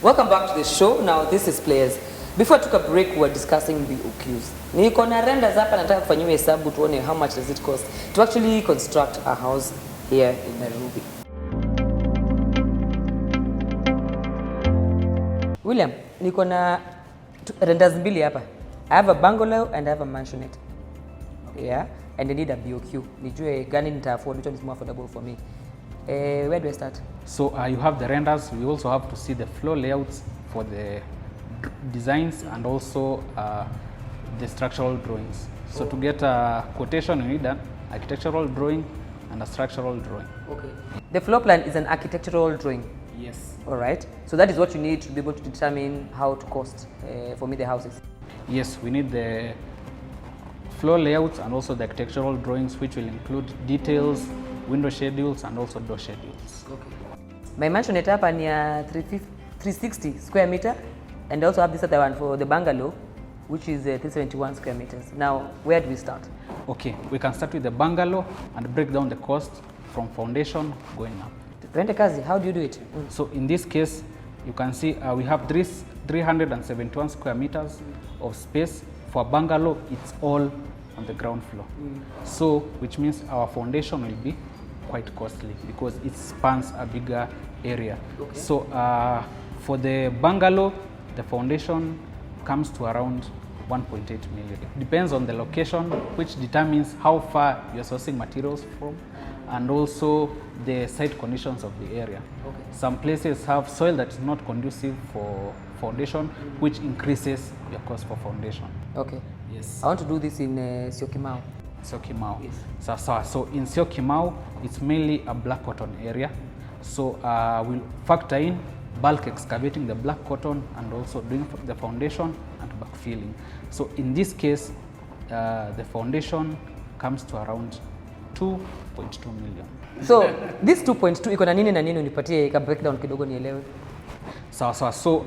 Welcome back to the show. Now this is Players. Before I took a break, we were discussing BOQs. Niko na renders hapa, nataka kufanyiwa hesabu tuone how much does it cost to actually construct a house here in Nairobi. William, niko na renders mbili hapa. I have a bungalow and I have a mansionette. Yeah, and I need a BOQ. Nijue gani nita afford, which one is more affordable for me. Where do I start? So you have the renders. We also have to see the floor layouts for the designs and also the structural drawings. So to get a quotation, you need an architectural drawing and a structural drawing. Okay. The floor plan is an architectural drawing. Yes. All right. So that is what you need to be able to determine how to cost for me the houses. Yes, we need the floor layouts and also the architectural drawings, which will include details, window schedules and also door schedules. Okay. My mansionette hapa ni 360 square meter, and also have this other one for the bungalow, which is 371 square meters. Now, where do we start? Okay, we can start with the bungalow and break down the cost from foundation going up. Rent kazi, how do you do it? So in this case, you can see we have 371 square meters of space. For bungalow, it's all on the ground floor. So, which means our foundation will be quite costly because it spans a bigger area. Okay. So for the bungalow, the foundation comes to around 1.8 million. It depends on the location, which determines how far you're sourcing materials from and also the site conditions of the area. Okay. Some places have soil that is not conducive for foundation, which increases your cost for foundation. Okay. Yes. I want to do this in Syokimau. Syokimau. Yes. So in Syokimau, it's mainly a black cotton area. So we'll factor in bulk excavating the black cotton and also doing the foundation and backfilling. So in this case, the foundation comes to around 2.2 million. So this 2.2 iko na nini na nini, unipatie ka breakdown kidogo nielewe. So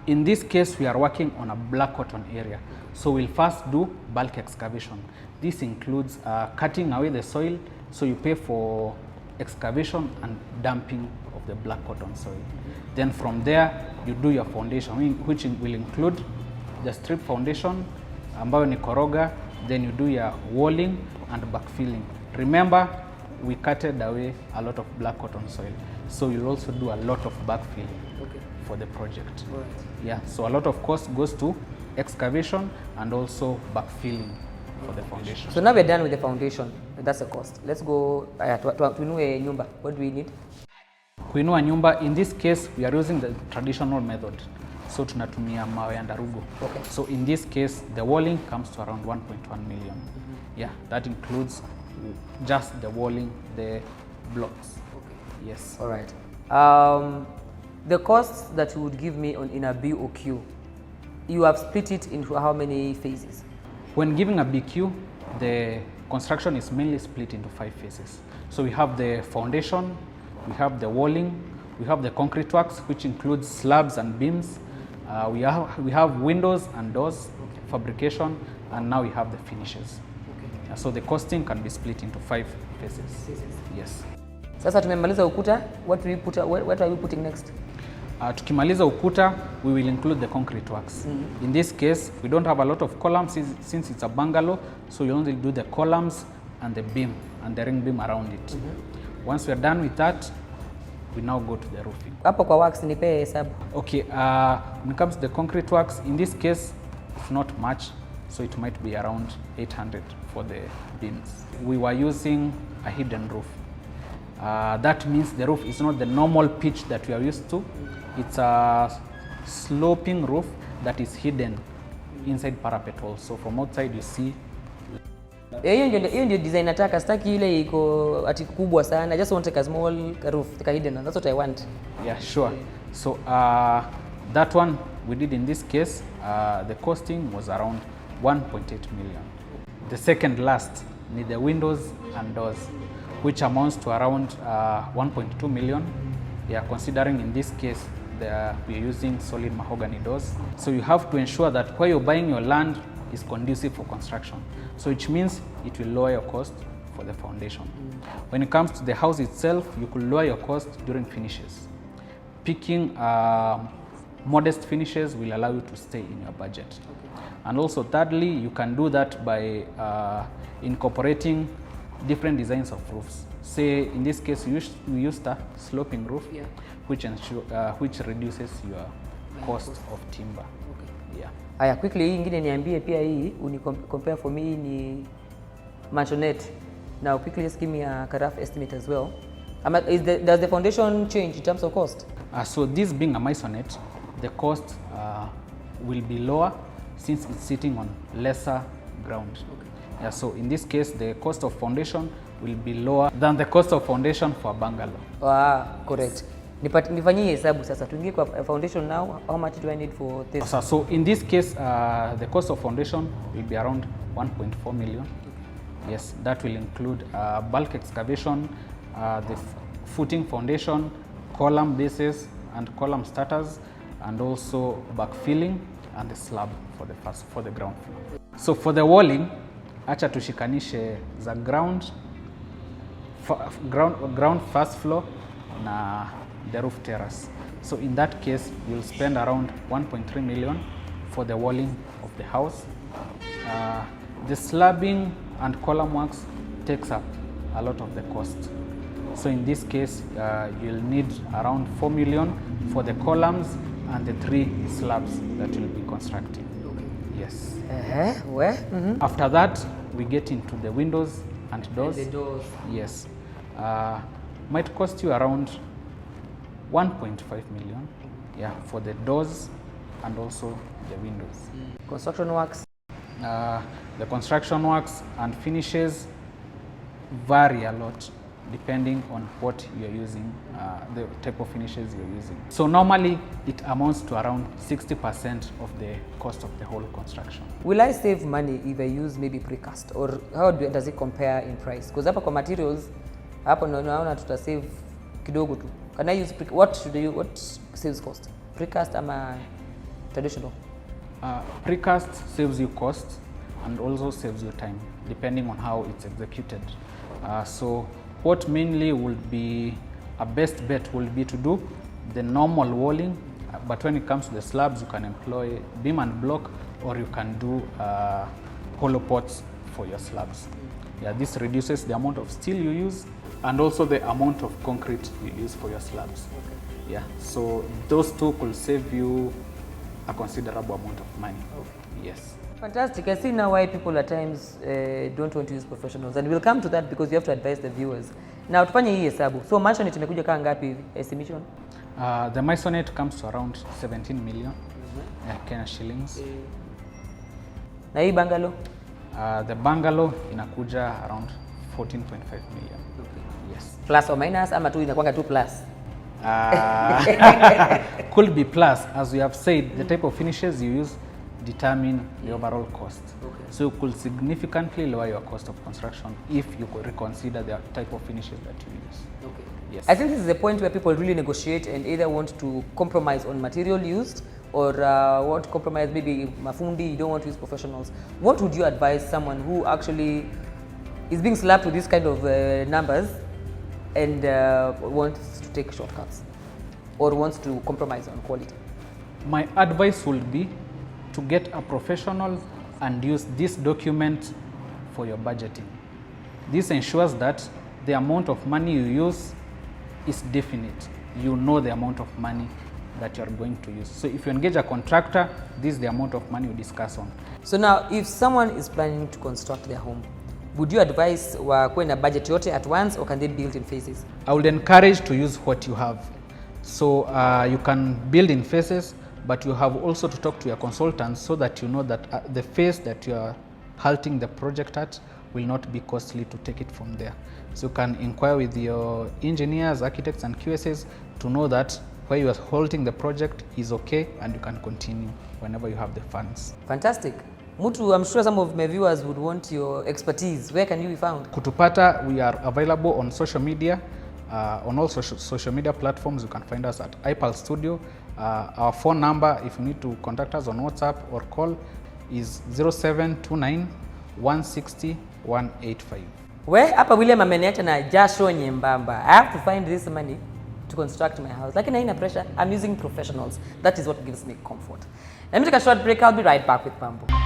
in this case, we are working on a black cotton area. So we'll first do bulk excavation. This includes cutting away the soil. So you pay for excavation and dumping of the black cotton soil. Then from there, you do your foundation, which will include the strip foundation, ambayo ni koroga. Then you do your walling and backfilling. Remember, we cutted away a lot of black cotton soil. So you'll also do a lot of backfilling. Okay. For the project. Right. Yeah, so a lot of cost goes to excavation and also backfilling for the foundation. So now we're done with the foundation. That's the cost. Let's go tuinue nyumba. What do we need? Kuinua nyumba, in this case, we are using the traditional method. So tunatumia mawe ya ndarugu. Okay. So in this case, the walling comes to around 1.1 million. Yeah, that includes just the walling, the blocks. Okay. Yes. All right. The costs that you would give me in a BOQ, you have split it into how many phases? When giving a BQ, the construction is mainly split into 5 phases. So we have the foundation, we have the walling, we have the concrete works, which includes slabs and beams. We have windows and doors, fabrication, and now we have the finishes. Okay. So the costing can be split into 5 phases. Yes. Sasa tumemaliza ukuta, what are we putting next? Tukimaliza ukuta, we will include the concrete works. In this case, we don't have a lot of columns since it's a bungalow, so you only do the columns and the beam and the ring beam around it. Once we are done with that, we now go to the roofing. Hapo kwa works nipe hesabu. Okay, when it comes to the concrete works, in this case, it's not much, so it might be around 800 for the beams. We were using a hidden roof. That means the roof is not the normal pitch that we are used to. It's a sloping roof that is hidden inside parapet walls. So from outside you see. Hiyo ndio design nataka, sitaki ile iko ati kubwa sana. I just want a small roof, like a hidden. That's what I want. Yeah, sure. So that one we did in this case, the costing was around 1.8 million. The second last need the windows and doors, which amounts to around 1.2 million. Yeah, considering in this case we're using solid mahogany doors. So you have to ensure that where you're buying your land is conducive for construction. So which means it will lower your cost for the foundation. When it comes to the house itself, you could lower your cost during finishes. Picking modest finishes will allow you to stay in your budget. Okay. And also thirdly, you can do that by incorporating different designs of roofs. Say in this case we used a sloping roof, yeah, which reduces your cost of timber. Okay. Yeah. Aya, quickly hii ingine niambie pia hii compare for me ni mansionette. Now quickly just give me a rough estimate as well. Does the foundation change in terms of cost? So this being a maisonette, the cost will be lower since it's sitting on lesser ground. Okay. Yeah, so in this case, the cost of foundation will be lower than the cost of foundation for a bungalow. Ah, correct. Nifanyie hesabu sasa. Tuingie kwa foundation now. How much do I need for this? So in this case, the cost of foundation will be around 1.4 million. Okay. Yes, that will include bulk excavation, the footing foundation, column bases and column starters, and also backfilling and the slab for the ground floor. So for the walling, acha tushikanishe za ground first floor na the roof terrace. So in that case, you'll spend around 1.3 million for the walling of the house. The slabbing and column works takes up a lot of the cost. So in this case, you'll need around 4 million for the columns and the 3 slabs that you'll be constructing. Okay. Yes. Where? After that, we get into the windows and doors. And the doors. Yes. Might cost you around 1.5 million, yeah, for the doors and also the windows. Construction works? The construction works and finishes vary a lot depending on what you're using, the type of finishes you're using. So normally it amounts to around 60% of the cost of the whole construction. Will I save money if I use maybe precast, or how does it compare in price? Because hapa kwa materials, hapo naona tuta save kidogo tu. Can I use what saves cost? Precast ama traditional? Precast saves you cost and also saves you time depending on how it's executed. So what mainly will be a best bet will be to do the normal walling, but when it comes to the slabs, you can employ beam and block, or you can do hollow pots for your slabs. Yeah, this reduces the amount of steel you use and also the amount of concrete you use for your slabs. Okay. Yeah, so those two could save you a considerable amount of money. Okay. Yes. Fantastic. I see now why people at times don't want to use professionals, and we'll come to that because you have to advise the viewers. Now tufanye hii hesabu. So mansionette imekuja kaa ngapi hivi estimation? The masonette comes to around 17 million Kenya shillings. Na hii bungalow? The bungalow inakuja around 14.5 million. Okay. Yes. Plus or minus ama tu inakuanga tu plus? Could be plus. As we have said, the type of finishes you use determine the overall cost. Okay. So you could significantly lower your cost of construction if you could reconsider the type of finishes that you use. Okay. Yes. I think this is the point where people really negotiate and either want to compromise on material used or want to compromise, maybe mafundi, you don't want to use professionals. What would you advise someone who actually is being slapped with this kind of numbers and wants to take shortcuts or wants to compromise on quality? My advice would be to get a professional and use this document for your budgeting. This ensures that the amount of money you use is definite. You know the amount of money that you are going to use. So if you engage a contractor, this is the amount of money you discuss on. So now, if someone is planning to construct their home, would you advise wakuwe na budget yote at once, or can they build in phases? I would encourage to use what you have. So you can build in phases, but you have also to talk to your consultants so that you know that the phase that you are halting the project at will not be costly to take it from there. So you can inquire with your engineers, architects and QSs to know that where you are halting the project is okay and you can continue whenever you have the funds. Fantastic. Mutu, I'm sure some of my viewers would want your expertise. Where can you be found? Kutupata, we are available on social media. On all social media platforms, you can find us at iPal Studio. Our phone number, if you need to contact us on WhatsApp or call, is 0729 160 185. Where hapa William ameniacha na jasho nyembamba. I have to find this money. to construct my house. Like in pressure, I'm using professionals. That is what gives me comfort. Let me take a short break. I'll be right back with Pambo.